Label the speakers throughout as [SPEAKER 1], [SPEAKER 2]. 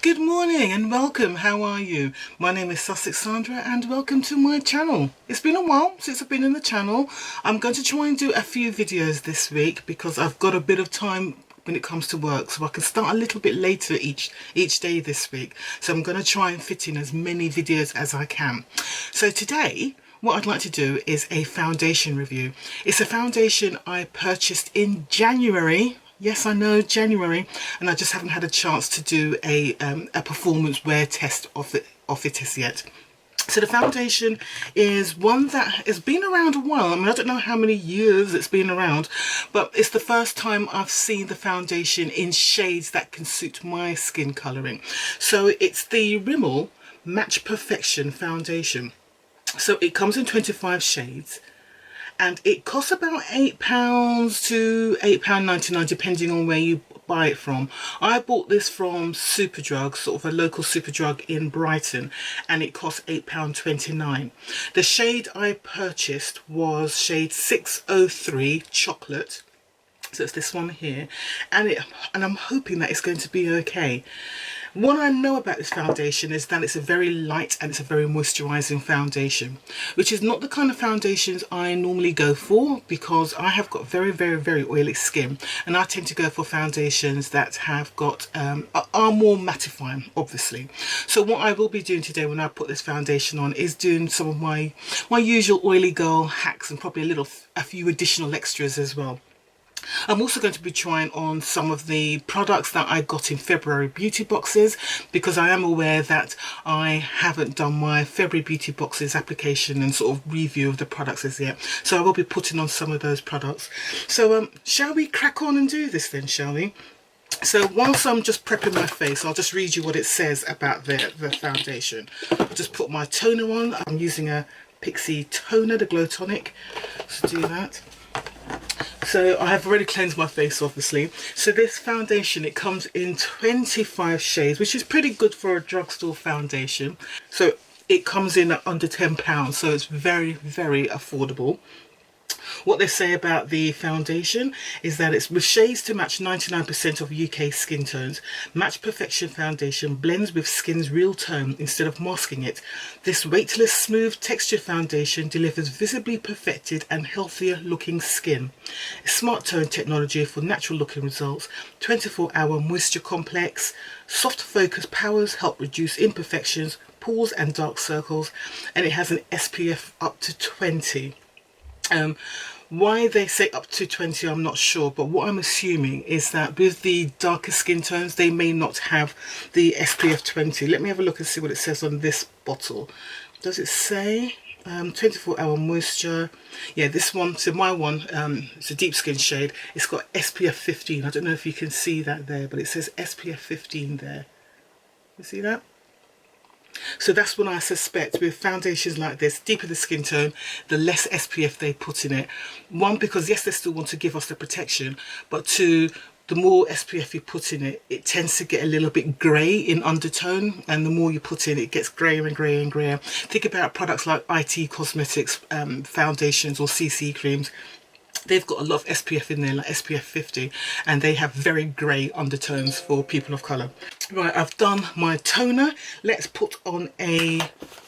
[SPEAKER 1] Good morning and welcome. How are you? My name is Sussex Sandra and welcome to my channel. It's been a while since I've been in the channel. I'm going to try and do a few videos this week because I've got a bit of time when it comes to work, so I can start a little bit later each day this week. So I'm going to try and fit in as many videos as I can. So today what I'd like to do is a foundation review. It's a foundation I purchased in January. Yes, I know, January, and I just haven't had a chance to do a performance wear test of it as yet. So the foundation is one that has been around a while. I mean, I don't know how many years it's been around, but it's the first time I've seen the foundation in shades that can suit my skin colouring. So it's the Rimmel Match Perfection foundation. So it comes in 25 shades. And it costs about £8 to £8.99 depending on where you buy it from. I bought this from Superdrug, sort of a local Superdrug in Brighton, and it cost £8.29. The shade I purchased was shade 603 Chocolate. So it's this one here, and I'm hoping that it's going to be okay. What I know about this foundation is that it's a very light and it's a very moisturising foundation, which is not the kind of foundations I normally go for because I have got very oily skin, and I tend to go for foundations that have got are more mattifying, obviously. So what I will be doing today when I put this foundation on is doing some of my usual oily girl hacks and probably a few additional extras as well. I'm also going to be trying on some of the products that I got in February beauty boxes because I am aware that I haven't done my February beauty boxes application and sort of review of the products as yet. So I will be putting on some of those products. So shall we crack on and do this then, shall we? So whilst I'm just prepping my face, I'll just read you what it says about the foundation. I'll just put my toner on. I'm using a Pixi toner, the Glow Tonic. So do that. So I have already cleansed my face, obviously. So this foundation, it comes in 25 shades, which is pretty good for a drugstore foundation. So it comes in at under £10, so it's very affordable. What they say about the foundation is that it's with shades to match 99% of UK skin tones. Match Perfection foundation blends with skin's real tone instead of masking it. This weightless, smooth textured foundation delivers visibly perfected and healthier looking skin. Smart tone technology for natural looking results. 24-hour moisture complex. Soft focus powers help reduce imperfections, pores and dark circles. And it has an SPF up to 20. Why they say up to 20 I'm not sure, but what I'm assuming is that with the darker skin tones they may not have the SPF 20. Let me have a look and see what it says on this bottle. Does it say 24-hour moisture? Yeah, this one, so my one, it's a deep skin shade, it's got SPF 15. I don't know if you can see that there, but it says SPF 15 there. You see that? So that's what I suspect with foundations like this. Deeper the skin tone, the less SPF they put in it. One, because yes, they still want to give us the protection, but two, the more SPF you put in it, it tends to get a little bit grey in undertone, and the more you put in, it gets greyer and greyer and greyer. Think about products like IT Cosmetics foundations or CC creams. They've got a lot of SPF in there, like SPF 50, and they have very grey undertones for people of colour. Right, I've done my toner. Let's put on a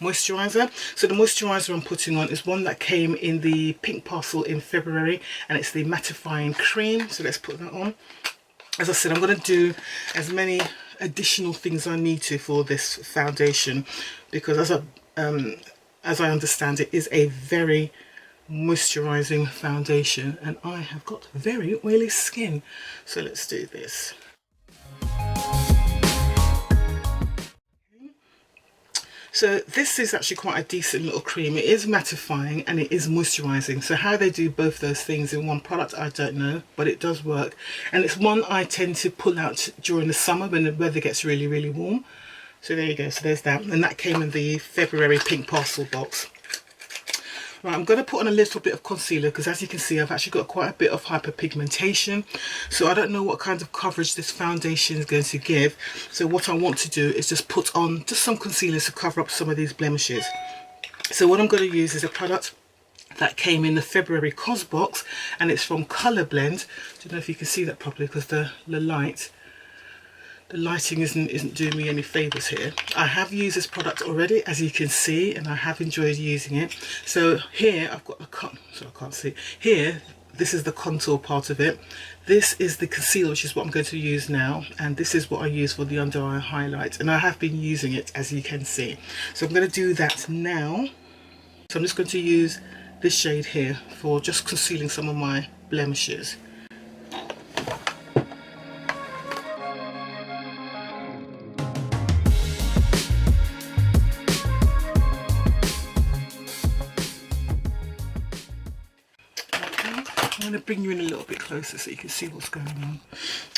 [SPEAKER 1] moisturiser. So the moisturiser I'm putting on is one that came in the pink parcel in February, and it's the mattifying cream. So let's put that on. As I said, I'm going to do as many additional things I need to for this foundation because as I understand it, is a very moisturizing foundation, and I have got very oily skin. So let's do this. So this is actually quite a decent little cream. It is mattifying and it is moisturizing. So how they do both those things in one product, I don't know, but it does work. And it's one I tend to pull out during the summer when the weather gets really warm. So there you go. So there's that, and that came in the February pink parcel box. Right, I'm going to put on a little bit of concealer because as you can see I've actually got quite a bit of hyperpigmentation, so I don't know what kind of coverage this foundation is going to give. So what I want to do is just put on just some concealer to cover up some of these blemishes. So what I'm going to use is a product that came in the February COS box, and it's from Colorblend. I don't know if you can see that properly because the light. the lighting isn't doing me any favors here. I have used this product already, as you can see, and I have enjoyed using it. So here I've got the so I can't see here. This is the contour part of it. This is the concealer, which is what I'm going to use now, and this is what I use for the under eye highlight, and I have been using it, as you can see. So I'm going to do that now. So I'm just going to use this shade here for just concealing some of my blemishes. I'm going to bring you in a little bit closer so you can see what's going on.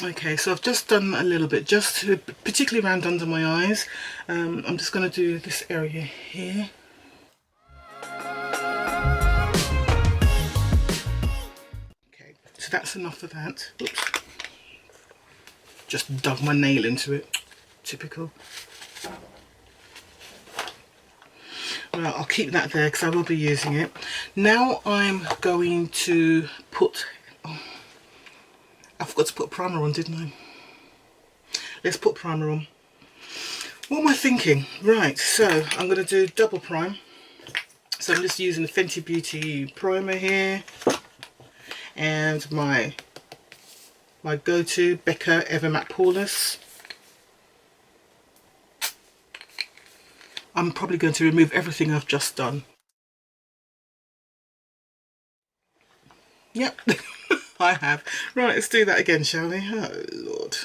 [SPEAKER 1] Okay, so I've just done a little bit, just to, particularly around under my eyes. I'm just going to do this area here. Okay, so that's enough of that. Oops. Just dug my nail into it. Typical. Well, I'll keep that there because I will be using it. Now I'm going to put... Oh, I forgot to put primer on, didn't I? Let's put primer on. What am I thinking? Right, so I'm going to do double prime. So I'm just using the Fenty Beauty primer here. And my go-to Becca Ever Matte Poreless. I'm probably going to remove everything I've just done. Yep, I have. Right, let's do that again, shall we? Oh, Lord.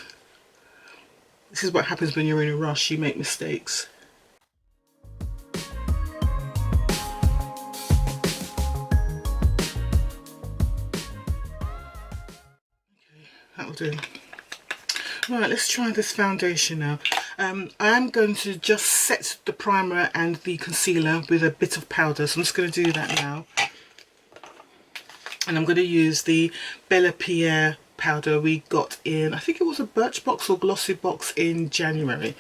[SPEAKER 1] This is what happens when you're in a rush, you make mistakes. Okay, that'll do. Right, let's try this foundation now. I am going to just set the primer and the concealer with a bit of powder, so I'm just going to do that now. And I'm going to use the Bella Pierre powder we got in, I think it was a Birchbox or Glossy Box in January.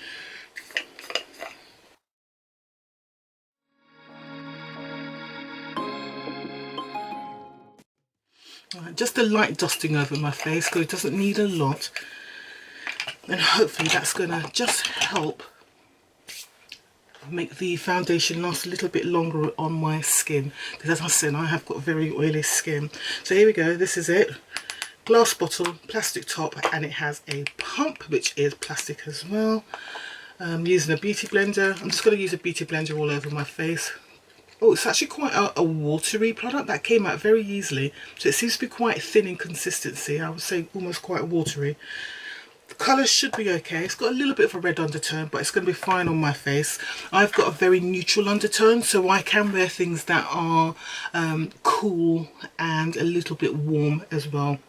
[SPEAKER 1] Just a light dusting over my face because it doesn't need a lot. And hopefully that's going to just help make the foundation last a little bit longer on my skin, because as I said, I have got very oily skin. So here we go, this is it. Glass bottle, plastic top, and it has a pump which is plastic as well. Using a beauty blender. I'm just going to use a beauty blender all over my face. Oh, it's actually quite a watery product. That came out very easily, so it seems to be quite thin in consistency. I would say almost quite watery. The colour should be okay. It's got a little bit of a red undertone, but it's going to be fine on my face. I've got a very neutral undertone, so I can wear things that are cool and a little bit warm as well.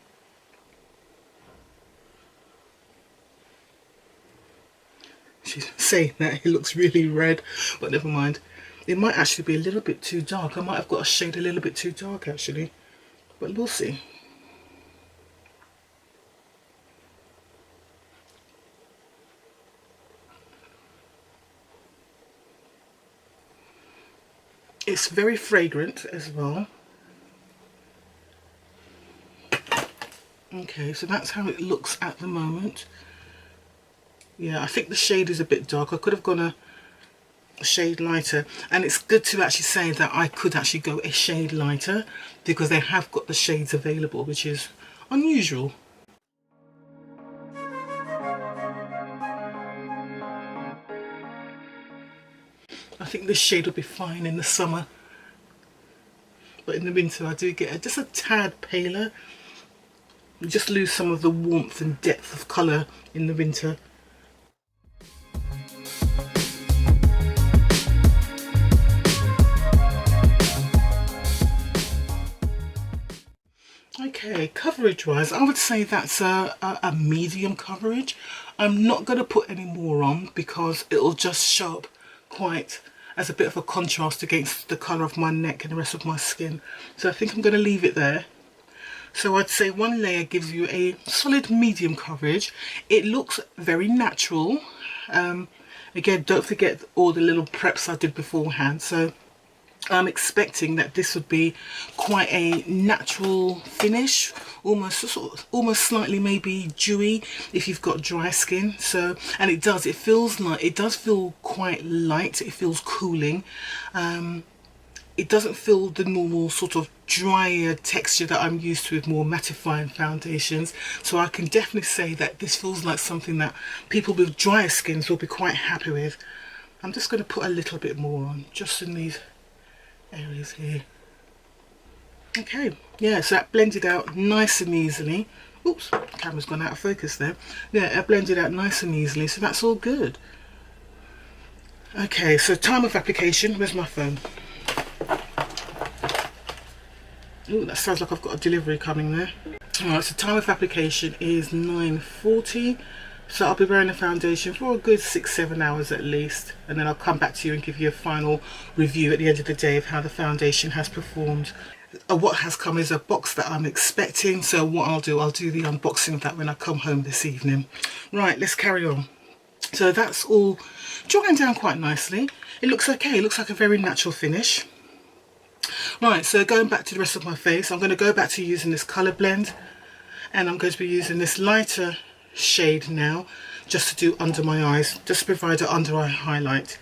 [SPEAKER 1] She's saying that it looks really red, but never mind. It might actually be a little bit too dark. I might have got a shade a little bit too dark actually, but we'll see. It's very fragrant as well. Okay, so that's how it looks at the moment. Yeah, I think the shade is a bit dark. I could have gone a shade lighter, and it's good to actually say that I could actually go a shade lighter because they have got the shades available, which is unusual. I think this shade will be fine in the summer, but in the winter I do get just a tad paler. You just lose some of the warmth and depth of colour in the winter. Okay, coverage wise, I would say that's a medium coverage. I'm not going to put any more on because it'll just show up quite as a bit of a contrast against the colour of my neck and the rest of my skin. So I think I'm going to leave it there. So I'd say one layer gives you a solid medium coverage. It looks very natural. Again, don't forget all the little preps I did beforehand. So I'm expecting that this would be quite a natural finish almost slightly maybe dewy if you've got dry skin. So, and it does feel quite light. It feels cooling. It doesn't feel the normal sort of drier texture that I'm used to with more mattifying foundations. So I can definitely say that this feels like something that people with drier skins will be quite happy with. I'm just going to put a little bit more on, just in these areas here. Okay, yeah, so that blended out nice and easily. Oops, camera's gone out of focus there. Yeah, it blended out nice and easily, so that's all good. Okay, so time of application. Where's my phone? Oh, that sounds like I've got a delivery coming there. Alright, so time of application is 9:40. So I'll be wearing the foundation for a good 6-7 hours at least, and then I'll come back to you and give you a final review at the end of the day of how the foundation has performed. What has come is a box that I'm expecting, so what I'll do the unboxing of that when I come home this evening. Right, let's carry on. So that's all drying down quite nicely. It looks okay, it looks like a very natural finish. Right, so going back to the rest of my face, I'm going to go back to using this Colorblend, and I'm going to be using this lighter shade now, just to do under my eyes, just to provide an under eye highlight.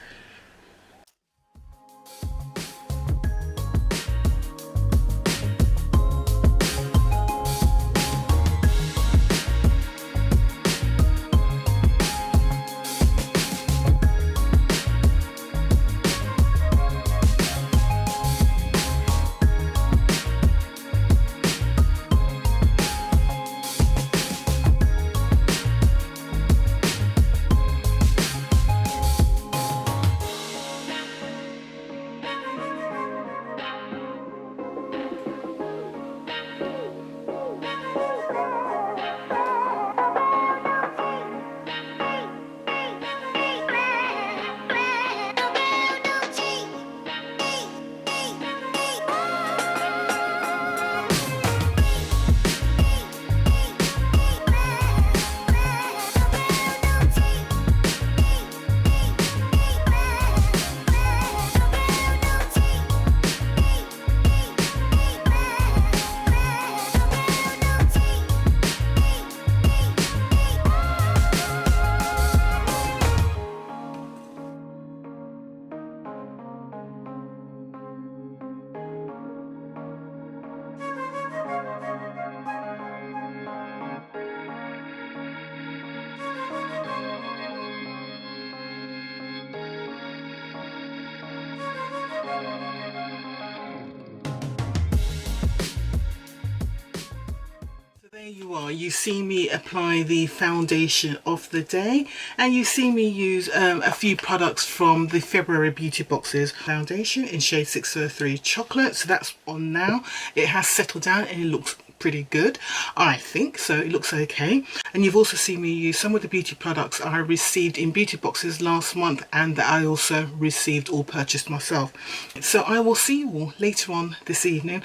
[SPEAKER 1] There you are, you see me apply the foundation of the day, and you see me use a few products from the February beauty boxes. Foundation in shade 603 chocolate, so that's on now. It has settled down and it looks pretty good, I think, so it looks okay. And you've also seen me use some of the beauty products I received in beauty boxes last month and that I also received or purchased myself. So I will see you all later on this evening,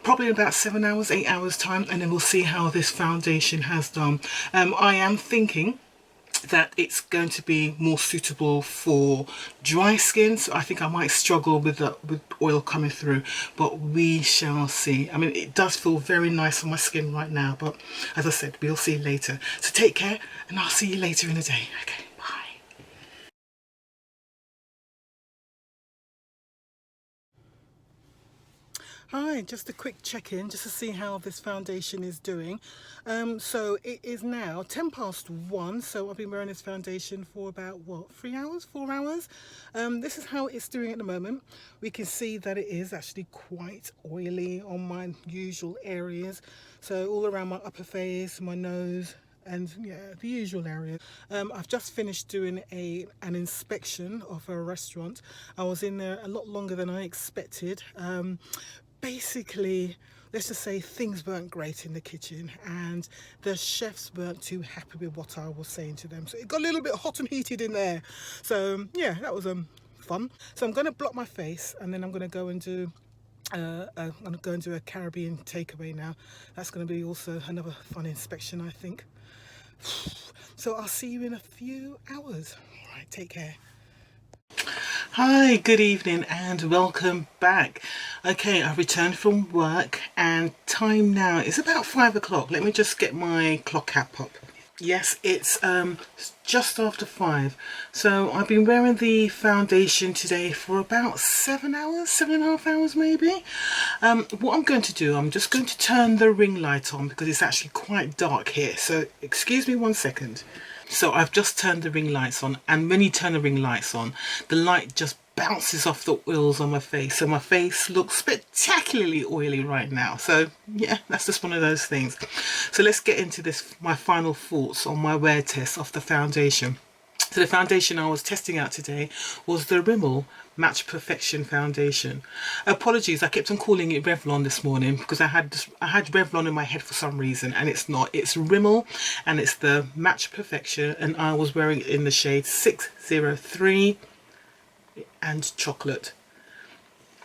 [SPEAKER 1] probably about 7 hours, 8 hours time, and then we'll see how this foundation has done. I am thinking that it's going to be more suitable for dry skin, so I think I might struggle with oil coming through, but we shall see. I mean, it does feel very nice on my skin right now, but as I said, we'll see later. So take care, and I'll see you later in the day. Okay, bye. Hi, just a quick check-in just to see how this foundation is doing. So it is now 1:10, so I've been wearing this foundation for about, what, 3 hours, 4 hours? This is how it's doing at the moment. We can see that it is actually quite oily on my usual areas. So all around my upper face, my nose, and yeah, the usual area. I've just finished doing an inspection of a restaurant. I was in there a lot longer than I expected. Basically, let's just say things weren't great in the kitchen and the chefs weren't too happy with what I was saying to them. So it got a little bit hot and heated in there. So yeah, that was fun. So I'm going to block my face and then I'm going to go and do I'm going to go and do a Caribbean takeaway now. That's going to be also another fun inspection, I think. So I'll see you in a few hours. All right, take care. Hi, good evening and welcome back. Okay, I've returned from work and time now is about 5 o'clock. Let me just get my clock app up. Yes, it's just after 5. So I've been wearing the foundation today for about 7 hours, 7.5 hours maybe. What I'm going to do, I'm just going to turn the ring light on because it's actually quite dark here. So excuse me 1 second. So I've just turned the ring lights on, and when you turn the ring lights on, the light just bounces off the oils on my face, so my face looks spectacularly oily right now. So yeah, that's just one of those things. So let's get into this, my final thoughts on my wear test of the foundation. So the foundation I was testing out today was the Rimmel Match Perfection foundation. Apologies, I kept on calling it Revlon this morning because I had Revlon in my head for some reason, and it's not. It's Rimmel and it's the Match Perfection, and I was wearing it in the shade 603 and chocolate.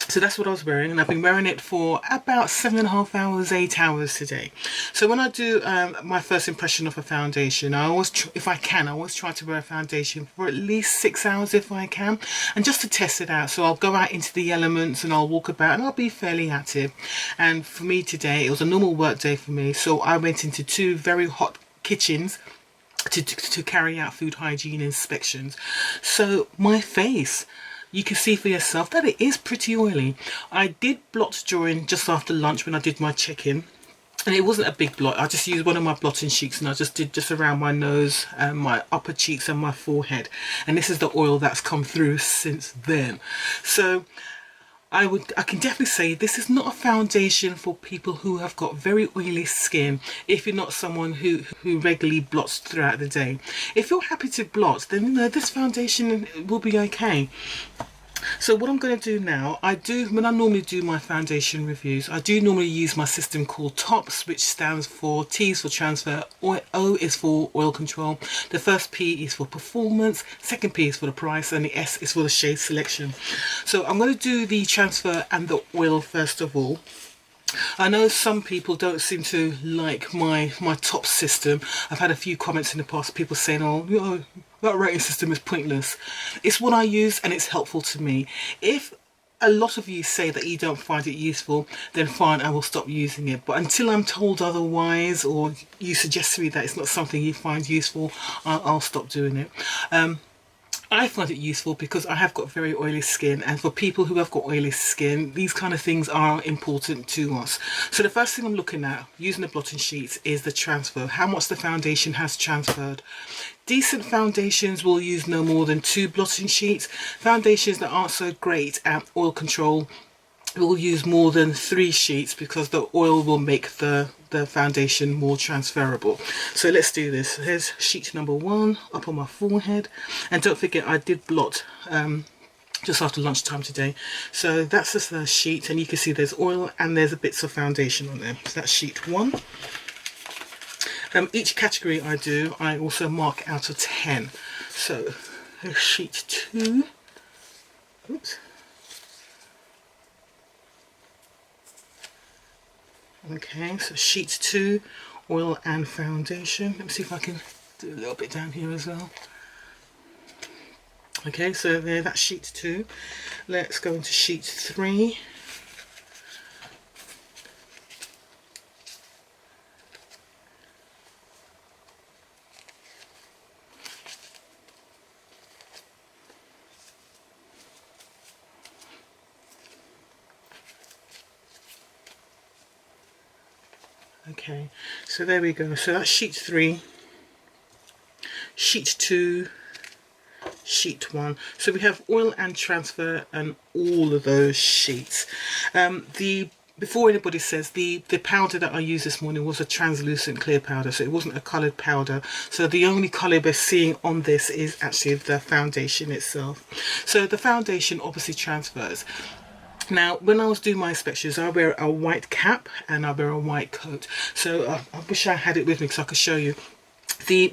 [SPEAKER 1] So that's what I was wearing, and I've been wearing it for about 7.5 hours, 8 hours today. So when I do my first impression of a foundation, I always, if I can, I always try to wear a foundation for at least 6 hours if I can, and just to test it out. So I'll go out into the elements and I'll walk about and I'll be fairly active. And for me today, it was a normal work day for me, so I went into 2 very hot kitchens to carry out food hygiene inspections. So my face, you can see for yourself that it is pretty oily. I did blot during just after lunch when I did my check-in, and it wasn't a big blot. I just used one of my blotting sheets and I just did just around my nose and my upper cheeks and my forehead, and this is the oil that's come through since then. So I can definitely say this is not a foundation for people who have got very oily skin. If you're not someone who regularly blots throughout the day, if you're happy to blot, then you know this foundation will be okay. So what I'm going to do now, when I normally do my foundation reviews, I do normally use my system called TOPS, which stands for T is for transfer, O is for oil control, the first P is for performance, second P is for the price, and the S is for the shade selection. So I'm going to do the transfer and the oil first of all. I know some people don't seem to like my top system. I've had a few comments in the past, people saying, oh, you know, that rating system is pointless. It's what I use and it's helpful to me. If a lot of you say that you don't find it useful, then fine, I will stop using it. But until I'm told otherwise, or you suggest to me that it's not something you find useful, I'll stop doing it. I find it useful because I have got very oily skin, and for people who have got oily skin, these kind of things are important to us. So the first thing I'm looking at using the blotting sheets is the transfer, how much the foundation has transferred. Decent foundations will use no more than 2 blotting sheets. Foundations that aren't so great at oil control will use more than 3 sheets because the oil will make the foundation more transferable. So let's do this. Here's sheet number 1 up on my forehead, and don't forget I did blot just after lunchtime today. So that's the first sheet, and you can see there's oil and there's bits of foundation on there. So that's sheet 1. Each category I do, I also mark out of 10. So here's sheet 2. Oops. Okay, so sheet 2, oil and foundation. Let me see if I can do a little bit down here as well. Okay, so there, that's sheet 2. Let's go into sheet 3. Okay, so there we go. So that's sheet 3, sheet 2, sheet 1. So we have oil and transfer and all of those sheets. Before anybody says, the powder that I used this morning was a translucent clear powder, so it wasn't a coloured powder. So the only colour we're seeing on this is actually the foundation itself. So the foundation obviously transfers. Now, when I was doing my inspections, I wear a white cap and I wear a white coat. So I wish I had it with me so I could show you.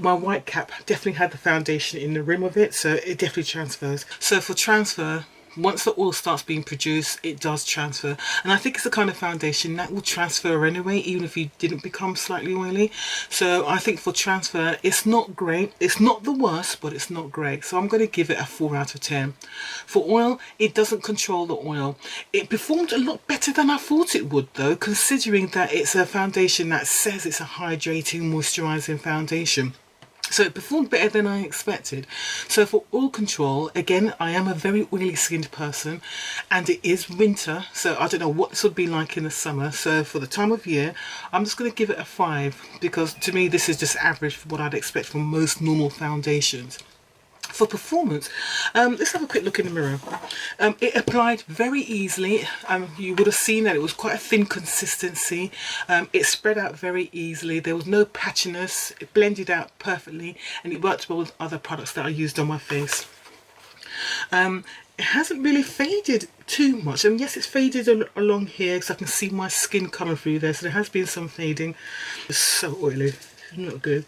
[SPEAKER 1] My white cap definitely had the foundation in the rim of it, so it definitely transfers. So for transfer, once the oil starts being produced, it does transfer. And I think it's the kind of foundation that will transfer anyway, even if you didn't become slightly oily. So I think for transfer, it's not great. It's not the worst, but it's not great. So I'm going to give it a 4 out of 10. For oil, it doesn't control the oil. It performed a lot better than I thought it would, though, considering that it's a foundation that says it's a hydrating, moisturising foundation. So it performed better than I expected. So for oil control, again, I am a very oily skinned person and it is winter. So I don't know what this would be like in the summer. So for the time of year, I'm just going to give it a 5 because to me, this is just average for what I'd expect from most normal foundations. For performance, let's have a quick look in the mirror. It applied very easily. You would have seen that it was quite a thin consistency. It spread out very easily. There was no patchiness. It blended out perfectly and it worked well with other products that I used on my face. It hasn't really faded too much. Yes, it's faded along here because I can see my skin coming through there. So there has been some fading. It's so oily. It's not good.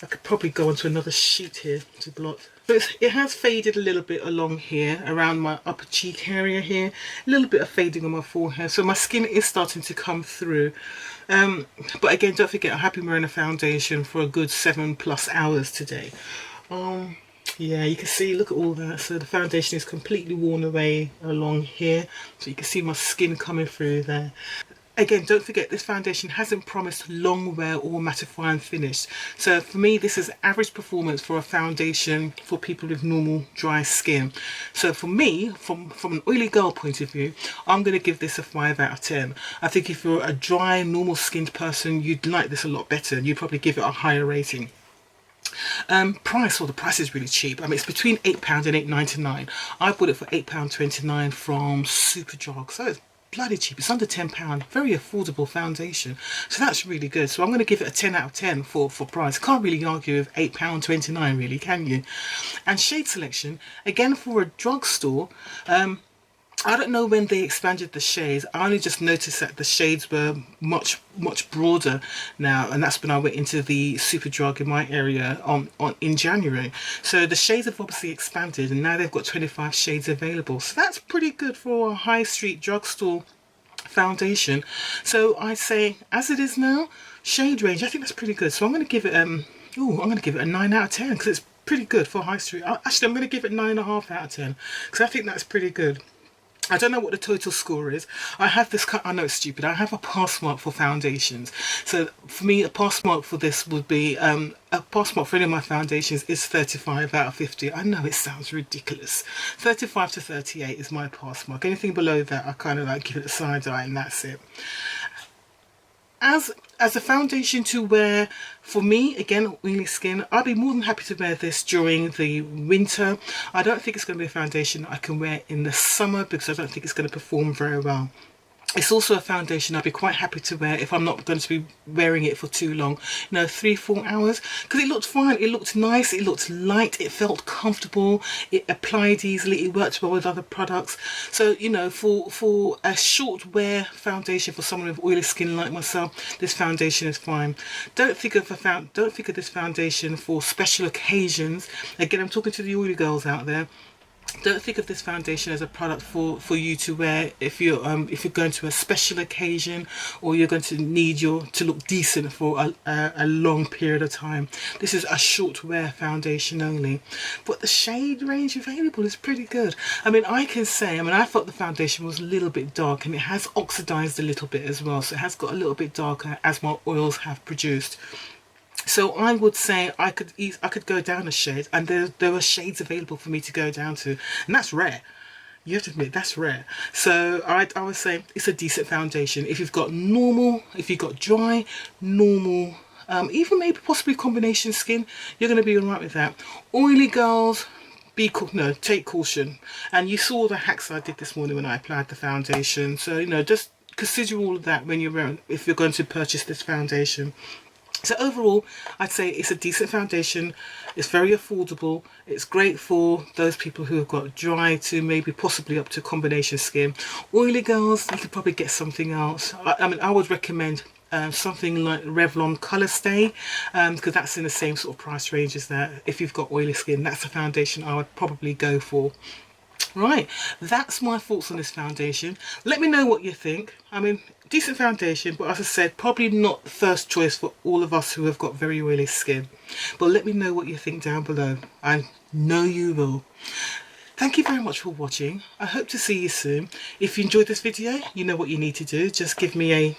[SPEAKER 1] I could probably go onto another sheet here to blot. But it has faded a little bit along here, around my upper cheek area here. A little bit of fading on my forehead. So my skin is starting to come through. But again, don't forget, I have been wearing a foundation for a good 7+ hours today. Yeah, you can see, look at all that. So the foundation is completely worn away along here. So you can see my skin coming through there. Again, don't forget, this foundation hasn't promised long wear or mattifying finish. So for me, this is average performance for a foundation for people with normal dry skin. So for me, from an oily girl point of view, I'm going to give this a 5 out of 10. I think if you're a dry, normal skinned person, you'd like this a lot better. You'd probably give it a higher rating. Price, well, the price is really cheap. It's between £8 and £8.99. I bought it for £8.29 from Superdrug, so it's bloody cheap. It's under £10. Very affordable foundation, so that's really good. So I'm going to give it a 10 out of 10 for price. Can't really argue with £8.29, really, can you? And shade selection, again, for a drugstore, I don't know when they expanded the shades. I only just noticed that the shades were much broader now, and that's when I went into the Superdrug in my area in January. So the shades have obviously expanded, and now they've got 25 shades available. So that's pretty good for a high street drugstore foundation. So I say, as it is now, shade range, I think that's pretty good. So I'm going to give it I'm going to give it a 9 out of 10 because it's pretty good for high street. Actually, I'm going to give it 9.5 out of 10 because I think that's pretty good. I don't know what the total score is. I have this, I know it's stupid, I have a pass mark for foundations. So for me, a pass mark for this would be, a pass mark for any of my foundations is 35 out of 50. I know it sounds ridiculous. 35 to 38 is my pass mark. Anything below that, I kind of like give it a side eye and that's it. As a foundation to wear, for me, again, oily skin, I'd be more than happy to wear this during the winter. I don't think it's going to be a foundation I can wear in the summer because I don't think it's going to perform very well. It's also a foundation I'd be quite happy to wear if I'm not going to be wearing it for too long, 3-4 hours, because it looked fine, it looked nice, it looked light, it felt comfortable, it applied easily, it worked well with other products. So for a short wear foundation for someone with oily skin like myself, this foundation is fine. Don't think of this foundation for special occasions. Again, I'm talking to the oily girls out there. Don't think of this foundation as a product for you to wear if you're going to a special occasion or you're going to need to look decent for a long period of time. This is a short wear foundation only, but the shade range available is pretty good. I can say, I thought the foundation was a little bit dark and it has oxidized a little bit as well, so it has got a little bit darker as my oils have produced. So I would say I could go down a shade, and there are shades available for me to go down to, and that's rare. You have to admit, that's rare. So I would say it's a decent foundation. If you've got normal, if you've got dry, normal, even maybe possibly combination skin, you're going to be all right with that. Oily girls, take caution. And you saw the hacks I did this morning when I applied the foundation. So just consider all of that when if you're going to purchase this foundation. So overall, I'd say it's a decent foundation. It's very affordable. It's great for those people who have got dry to maybe possibly up to combination skin. Oily girls, you could probably get something else. I would recommend something like Revlon Colour Stay, because that's in the same sort of price range as that. If you've got oily skin, that's a foundation I would probably go for. Right, that's my thoughts on this foundation. Let me know what you think. I mean, decent foundation, but as I said, probably not the first choice for all of us who have got very oily skin. But let me know what you think down below. I know you will. Thank you very much for watching. I hope to see you soon. If you enjoyed this video, you know what you need to do. Just give me a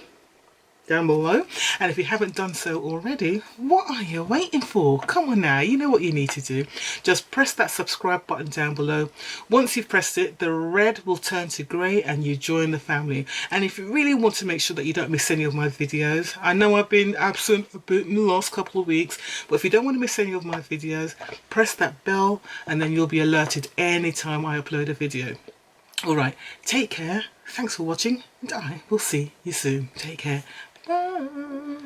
[SPEAKER 1] down below, and if you haven't done so already, what are you waiting for? Come on now, you know what you need to do. Just press that subscribe button down below. Once you've pressed it, the red will turn to grey and you join the family. And if you really want to make sure that you don't miss any of my videos, I know I've been absent a bit in the last couple of weeks, but if you don't want to miss any of my videos, press that bell and then you'll be alerted anytime I upload a video. Alright, take care, thanks for watching, and I will see you soon. Take care. Bye.